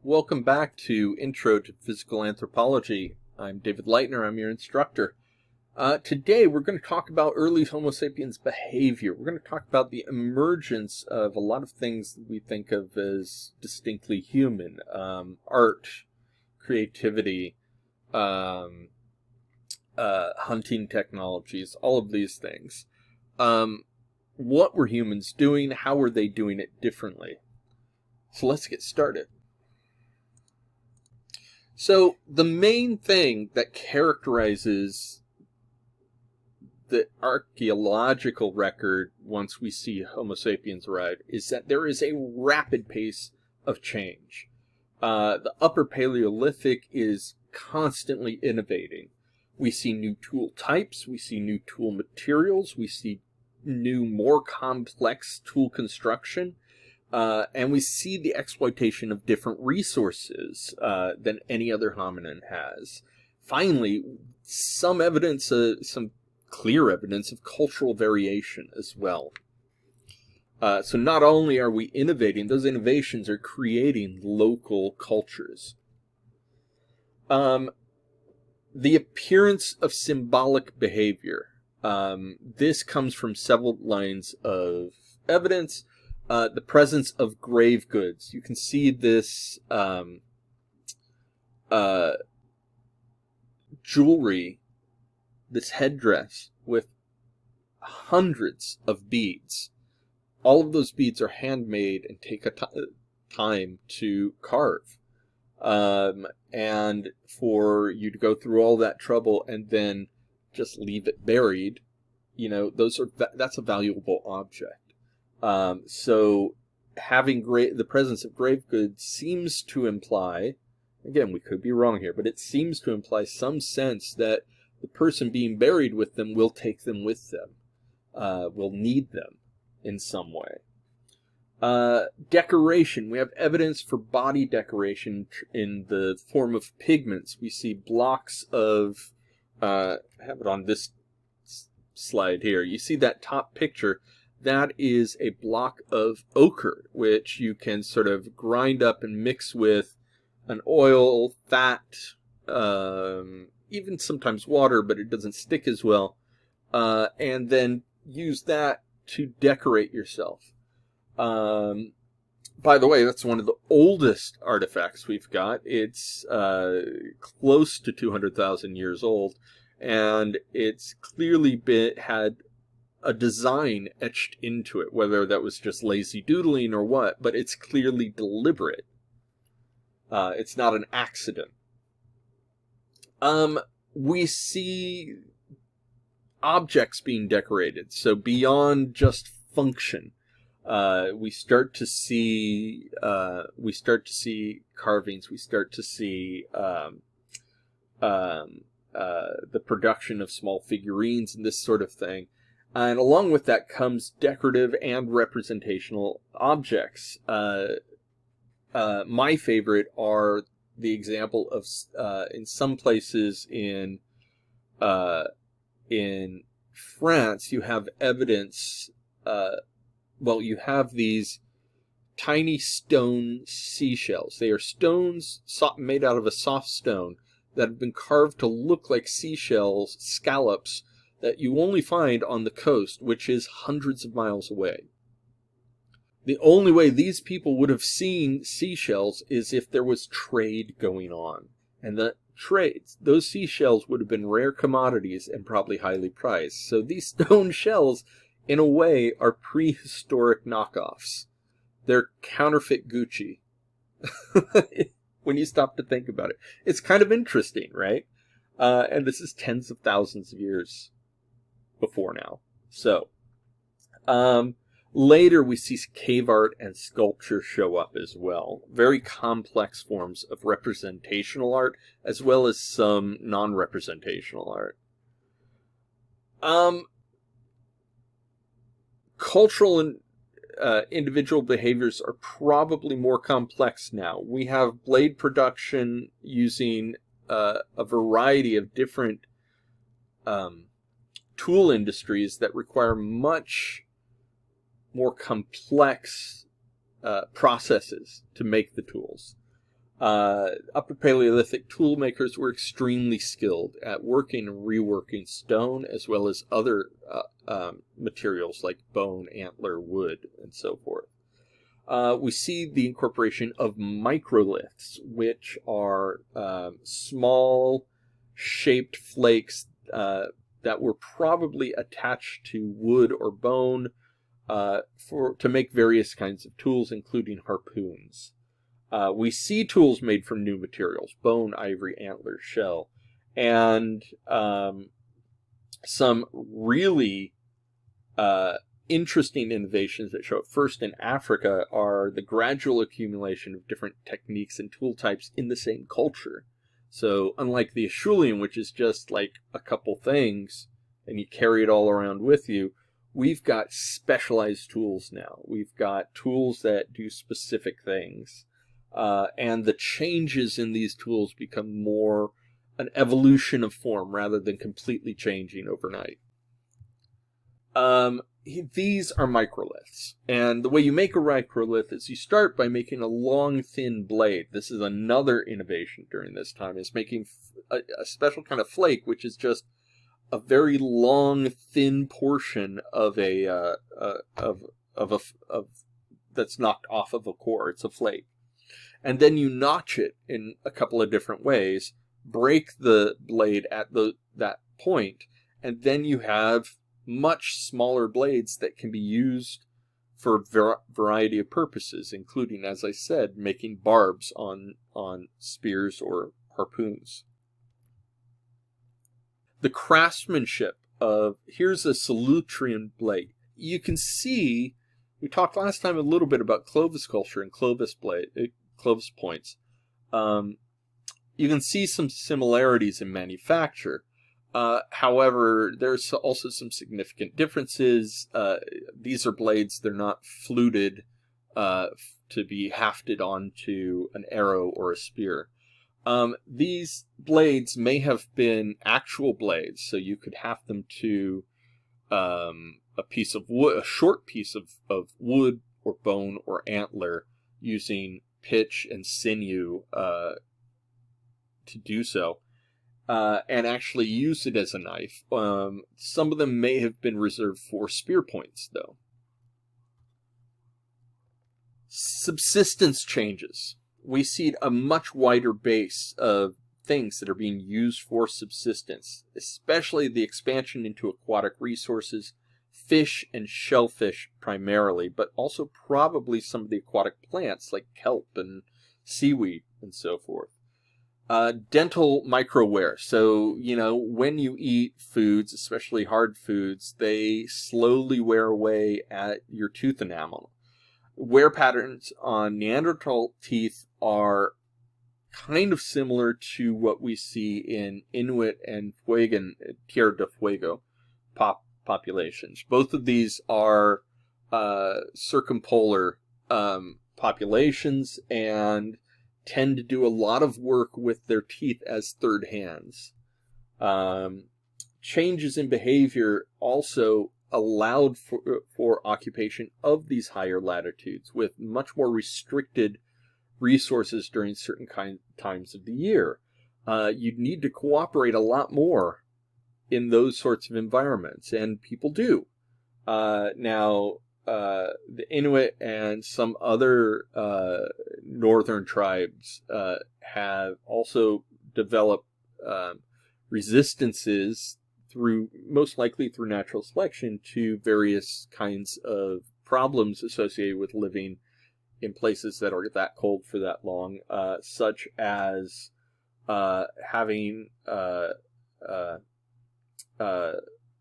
Welcome back to Intro to Physical Anthropology. I'm David Leitner, I'm your instructor. Today we're going to talk about early Homo sapiens behavior. We're going to talk about the emergence of a lot of things that we think of as distinctly human. Art, creativity, hunting technologies, all of these things. What were humans doing? How were they doing it differently? So let's get started. So the main thing that characterizes the archaeological record once we see Homo sapiens arrive is that there is a rapid pace of change. The Upper Paleolithic is constantly innovating. We see new tool types, we see new tool materials, we see new, more complex tool construction, and we see the exploitation of different resources than any other hominin has. Finally, some clear evidence of cultural variation as well. So not only are we innovating, those innovations are creating local cultures. The appearance of symbolic behavior. This comes from several lines of evidence. The presence of grave goods. You can see this jewelry, this headdress with hundreds of beads. All of those beads are handmade and take time to carve. And for you to go through all that trouble and then just leave it buried, that's a valuable object. So having the presence of grave goods seems to imply, again, we could be wrong here, but it seems to imply some sense that the person being buried with them will take them with them, will need them in some way. Decoration. We have evidence for body decoration in the form of pigments. We see blocks of, I have it on this slide here. You see that top picture. That is a block of ochre, which you can sort of grind up and mix with an oil, fat, even sometimes water, but it doesn't stick as well, and then use that to decorate yourself. By the way, that's one of the oldest artifacts we've got. It's close to 200,000 years old, and it's clearly had a design etched into it, whether that was just lazy doodling or what, but it's clearly deliberate. It's not an accident. We see objects being decorated, so beyond just function, we start to see carvings. We start to see the production of small figurines and this sort of thing. And along with that comes decorative and representational objects. My favorite are the example of, in some places in France, you have evidence, you have these tiny stone seashells. They are stones made out of a soft stone that have been carved to look like seashells, scallops, that you only find on the coast, which is hundreds of miles away. The only way these people would have seen seashells is if there was trade going on. And those seashells would have been rare commodities and probably highly prized. So these stone shells, in a way, are prehistoric knockoffs. They're counterfeit Gucci. When you stop to think about it. It's kind of interesting, right? And this is tens of thousands of years before now. So, later we see cave art and sculpture show up as well. Very complex forms of representational art, as well as some non-representational art. Cultural and individual behaviors are probably more complex now. We have blade production using a variety of different tool industries that require much more complex processes to make the tools. Upper Paleolithic tool makers were extremely skilled at working and reworking stone, as well as other materials like bone, antler, wood, and so forth. We see the incorporation of microliths, which are small shaped flakes that were probably attached to wood or bone to make various kinds of tools, including harpoons. We see tools made from new materials: bone, ivory, antler, shell, and some really interesting innovations that show up first in Africa are the gradual accumulation of different techniques and tool types in the same culture. So unlike the Acheulean, which is just like a couple things and you carry it all around with you, we've got specialized tools now. We've got tools that do specific things. And the changes in these tools become more an evolution of form rather than completely changing overnight. These are microliths. And the way you make a microlith is you start by making a long, thin blade. This is another innovation during this time, is making a special kind of flake, which is just a very long, thin portion of that's knocked off of a core. It's a flake. And then you notch it in a couple of different ways, break the blade at that point, and then you have much smaller blades that can be used for a variety of purposes, including, as I said, making barbs on spears or harpoons. The craftsmanship of, here's a Solutrean blade. You can see, we talked last time a little bit about Clovis culture and Clovis points. You can see some similarities in manufacture. However, there's also some significant differences. These are blades, they're not fluted to be hafted onto an arrow or a spear. These blades may have been actual blades, so you could haft them to a piece of wood, a short piece of wood or bone or antler, using pitch and sinew to do so. And actually use it as a knife. Some of them may have been reserved for spear points, though. Subsistence changes. We see a much wider base of things that are being used for subsistence, especially the expansion into aquatic resources, fish and shellfish primarily, but also probably some of the aquatic plants like kelp and seaweed and so forth. Dental microware. So, when you eat foods, especially hard foods, they slowly wear away at your tooth enamel. Wear patterns on Neanderthal teeth are kind of similar to what we see in Inuit and Fuegan, Tierra del Fuego populations. Both of these are circumpolar populations and tend to do a lot of work with their teeth as third hands. Changes in behavior also allowed for occupation of these higher latitudes with much more restricted resources during certain times of the year. You'd need to cooperate a lot more in those sorts of environments, and people do. Now, the Inuit and some other northern tribes have also developed resistances most likely through natural selection, to various kinds of problems associated with living in places that are that cold for that long, such as having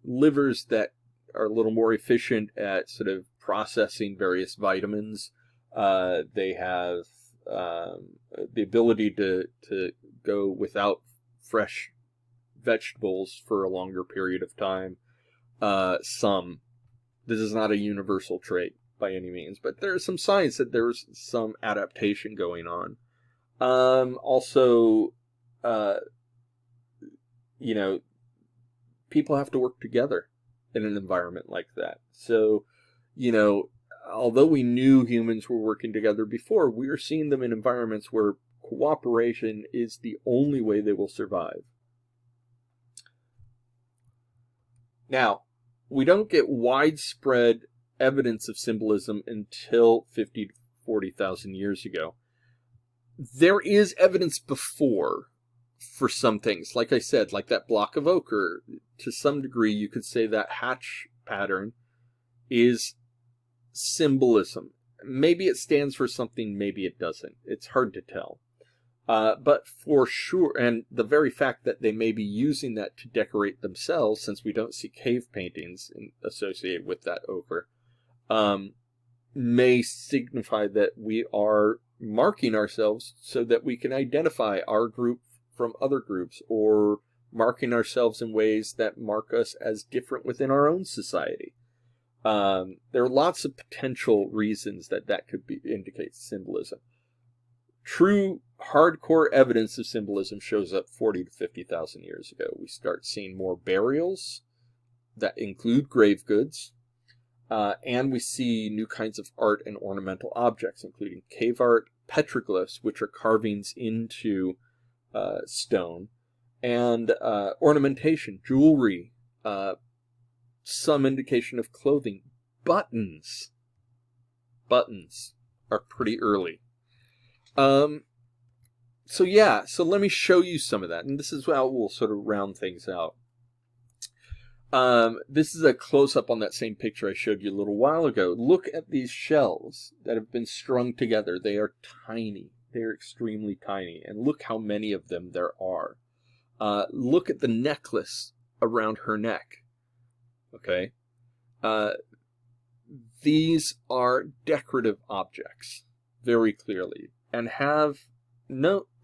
livers that are a little more efficient at sort of processing various vitamins. They have the ability to go without fresh vegetables for a longer period of time. This is not a universal trait by any means, but there's some signs that there's some adaptation going on. Also, people have to work together in an environment like that. So, although we knew humans were working together before, we are seeing them in environments where cooperation is the only way they will survive. Now, we don't get widespread evidence of symbolism until 50 to 40,000 years ago. There is evidence before for some things. Like I said, like that block of ochre, to some degree you could say that hatch pattern is symbolism. Maybe it stands for something, maybe it doesn't. It's hard to tell. But for sure, and the very fact that they may be using that to decorate themselves, since we don't see cave paintings associated with that ochre, may signify that we are marking ourselves so that we can identify our group from other groups, or marking ourselves in ways that mark us as different within our own society. There are lots of potential reasons that could indicate symbolism. True hardcore evidence of symbolism shows up 40 to 50,000 years ago. We start seeing more burials that include grave goods, and we see new kinds of art and ornamental objects, including cave art, petroglyphs, which are carvings into stone, and ornamentation, jewelry, some indication of clothing. Buttons are pretty early. So let me show you some of that, and this is how we'll sort of round things out. This is a close-up on that same picture I showed you a little while ago. Look at these shells that have been strung together. They are tiny. They're extremely tiny, and look how many of them there are. Look at the necklace around her neck. Okay? These are decorative objects, very clearly, and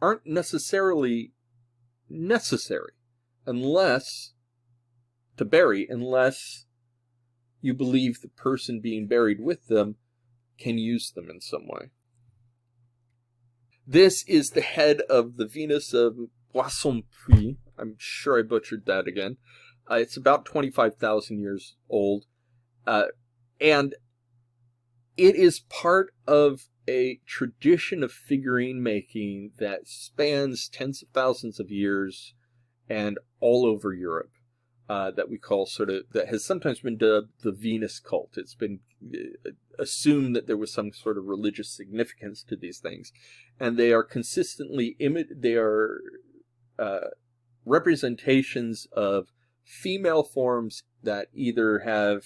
aren't necessarily necessary unless you believe the person being buried with them can use them in some way. This is the head of the Venus of Poissonpuy. I'm sure I butchered that again. It's about 25,000 years old. And it is part of a tradition of figurine making that spans tens of thousands of years and all over Europe, that we call that has sometimes been dubbed the Venus cult. It's been assumed that there was some sort of religious significance to these things, and they are consistently representations of female forms that either have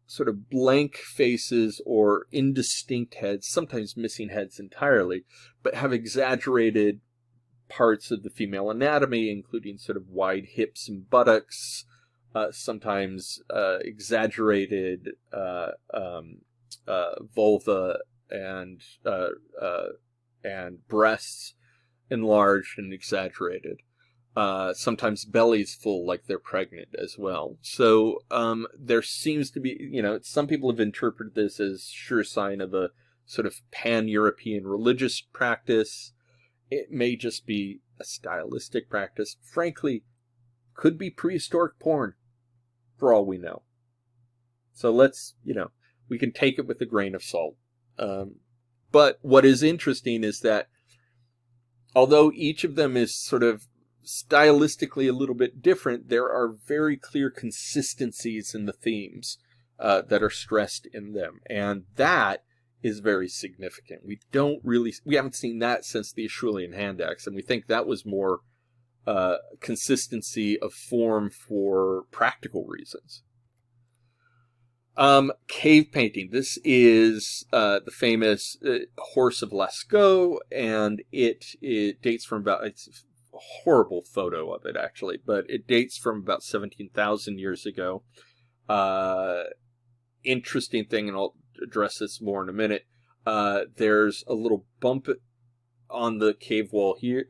sort of blank faces or indistinct heads, sometimes missing heads entirely, but have exaggerated parts of the female anatomy, including sort of wide hips and buttocks, sometimes exaggerated vulva and breasts enlarged and exaggerated. Sometimes bellies full, like they're pregnant as well. So there seems to be, some people have interpreted this as sure sign of a sort of pan-European religious practice. It may just be a stylistic practice. Frankly, could be prehistoric porn, for all we know. So let's, we can take it with a grain of salt. But what is interesting is that although each of them is sort of stylistically a little bit different, there are very clear consistencies in the themes that are stressed in them. And that is very significant. We haven't seen that since the Acheulean hand axe, and we think that was more consistency of form for practical reasons. Cave painting. This is the famous Horse of Lascaux, and it dates from it's a horrible photo of it, actually, but it dates from about 17,000 years ago. Interesting thing, and I'll address this more in a minute. There's a little bump on the cave wall here,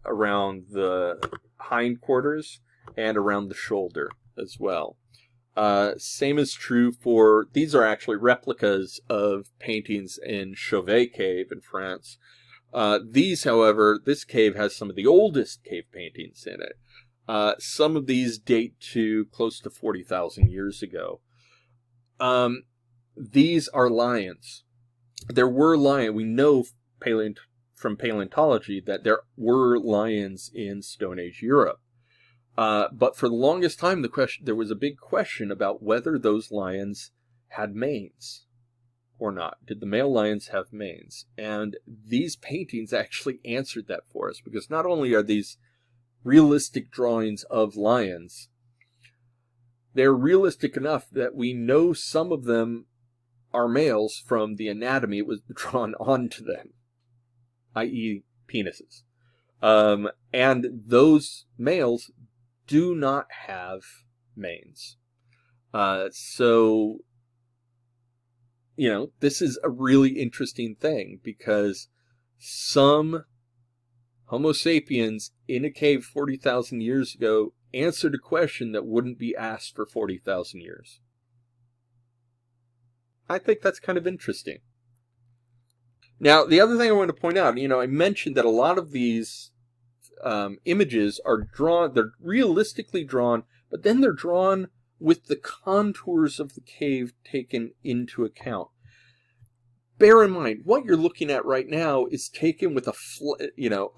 around the hindquarters and around the shoulder as well. Same is true for, these are actually replicas of paintings in Chauvet Cave in France. These, however, this cave has some of the oldest cave paintings in it. Some of these date to close to 40,000 years ago. These are lions. there were lions. We know from paleontology that there were lions in Stone Age Europe. But for the longest time, there was a big question about whether those lions had manes or not. Did the male lions have manes? And these paintings actually answered that for us, because not only are these realistic drawings of lions, they're realistic enough that we know some of them are males from the anatomy it was drawn onto them, i.e. penises. And those males do not have manes. So, this is a really interesting thing, because some Homo sapiens in a cave 40,000 years ago answered a question that wouldn't be asked for 40,000 years. I think that's kind of interesting. Now, the other thing I want to point out, I mentioned that a lot of these images are drawn, they're realistically drawn, but then they're drawn with the contours of the cave taken into account. Bear in mind, what you're looking at right now is taken with a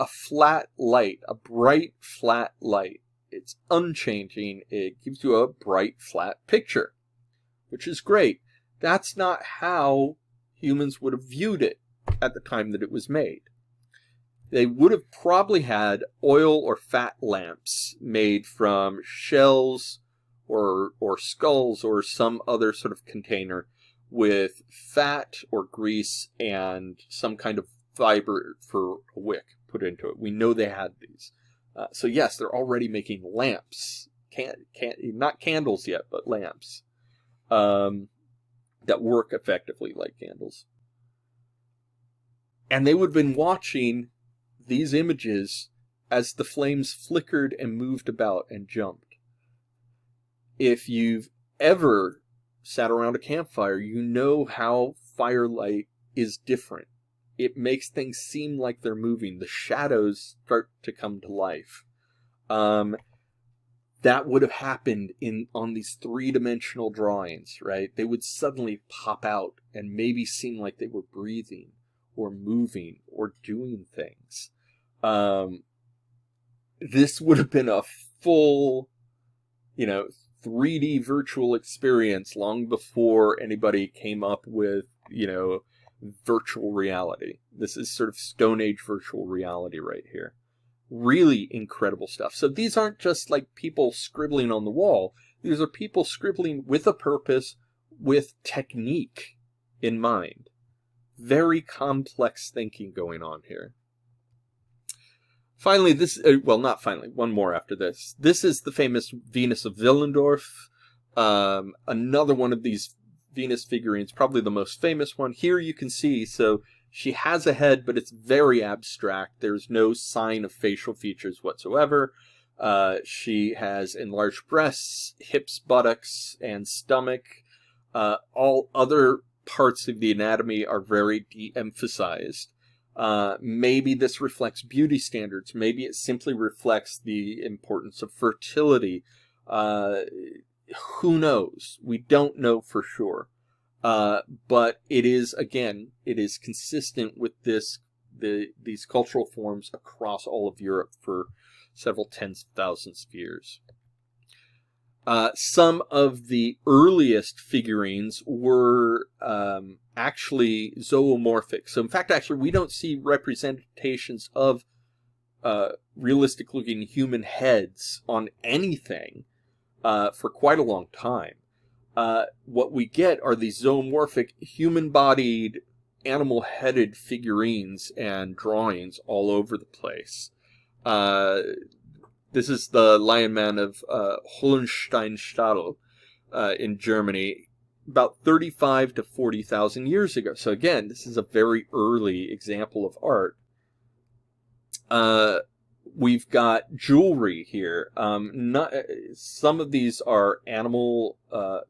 flat light, a bright, flat light. It's unchanging. It gives you a bright, flat picture, which is great. That's not how humans would have viewed it at the time that it was made. They would have probably had oil or fat lamps made from shells or skulls or some other sort of container with fat or grease and some kind of fiber for a wick put into it. We know they had these. So yes, they're already making lamps. Not candles yet, but lamps that work effectively like candles. And they would have been watching these images as the flames flickered and moved about and jumped. If you've ever sat around a campfire, you know how firelight is different. It makes things seem like they're moving. The shadows start to come to life. That would have happened on these three-dimensional drawings, right? They would suddenly pop out and maybe seem like they were breathing or moving or doing things. This would have been a full, 3D virtual experience long before anybody came up with, virtual reality. This is sort of Stone Age virtual reality right here. Really incredible stuff. So these aren't just like people scribbling on the wall. These are people scribbling with a purpose, with technique in mind. Very complex thinking going on here. Finally, not finally, one more after this. This is the famous Venus of Willendorf. Another one of these Venus figurines, probably the most famous one. Here you can see, so she has a head, but it's very abstract. There's no sign of facial features whatsoever. She has enlarged breasts, hips, buttocks, and stomach. All other parts of the anatomy are very de-emphasized. Maybe this reflects beauty standards. Maybe it simply reflects the importance of fertility. Who knows? We don't know for sure. But it is consistent with these cultural forms across all of Europe for several tens of thousands of years. Some of the earliest figurines were actually zoomorphic. So in fact, actually, we don't see representations of realistic-looking human heads on anything for quite a long time. What we get are these zoomorphic, human-bodied, animal-headed figurines and drawings all over the place. This is the Lion Man of Hohensteinstadel in Germany, about 35 to 40,000 years ago. So again, this is a very early example of art. We've got jewelry here. Some of these are animal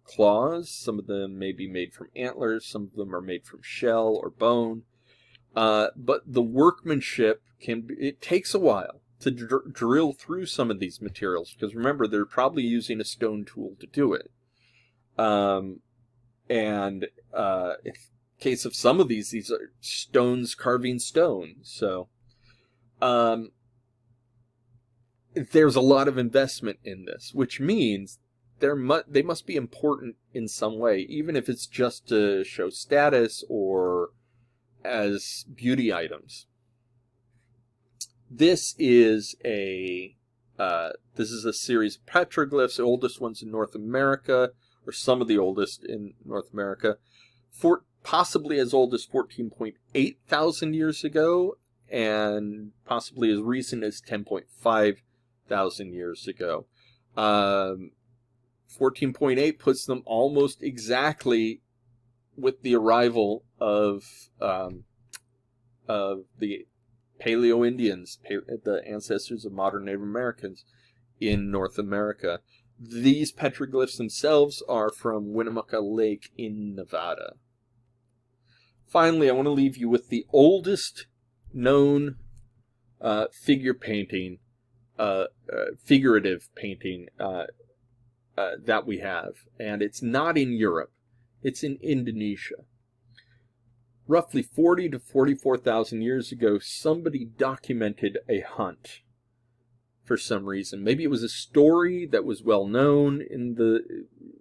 claws. Some of them may be made from antlers. Some of them are made from shell or bone. But the workmanship it takes a while to drill through some of these materials, because remember, they're probably using a stone tool to do it. case of some of these are stones carving stone. So there's a lot of investment in this, which means they must be important in some way, even if it's just to show status or as beauty items. This is a series of petroglyphs, the oldest ones in North America, or some of the oldest in North America, possibly as old as 14.8 thousand years ago, and possibly as recent as 10.5 thousand years ago. 14.8 puts them almost exactly with the arrival of the Paleo-Indians, the ancestors of modern Native Americans in North America. These petroglyphs themselves are from Winnemucca Lake in Nevada. Finally, I want to leave you with the oldest known figurative painting that we have, and it's not in Europe. It's in Indonesia. Roughly 40 to 44,000 years ago, somebody documented a hunt for some reason. Maybe it was a story that was well known in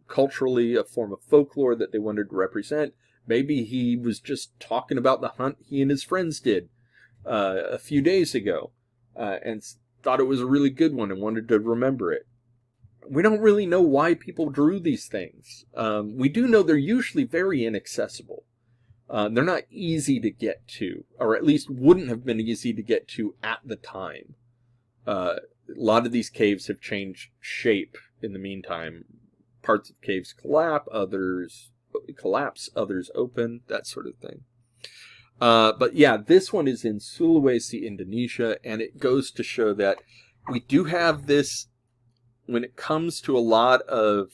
culturally, a form of folklore that they wanted to represent. Maybe he was just talking about the hunt he and his friends did a few days ago and thought it was a really good one and wanted to remember it. We don't really know why people drew these things. We do know they're usually very inaccessible. They're not easy to get to, or at least wouldn't have been easy to get to at the time. A lot of these caves have changed shape in the meantime. Parts of caves collapse, others open, that sort of thing. But yeah, this one is in Sulawesi, Indonesia, and it goes to show that we do have this, when it comes to a lot of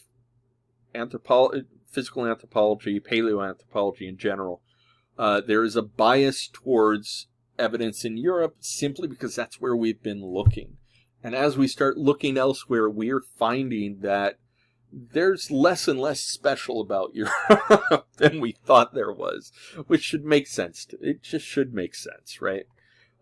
physical anthropology, paleoanthropology in general, there is a bias towards evidence in Europe simply because that's where we've been looking. And as we start looking elsewhere, we're finding that there's less and less special about Europe than we thought there was, which should make sense. It just should make sense, right?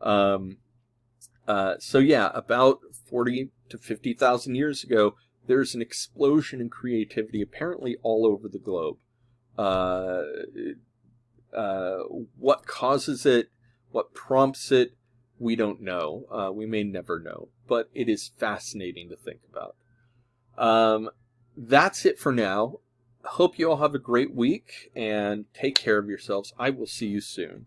So yeah, about 40 to 50,000 years ago, there's an explosion in creativity apparently all over the globe. What causes it, what prompts it, we don't know. We may never know, but it is fascinating to think about. That's it for now. Hope you all have a great week and take care of yourselves. I will see you soon.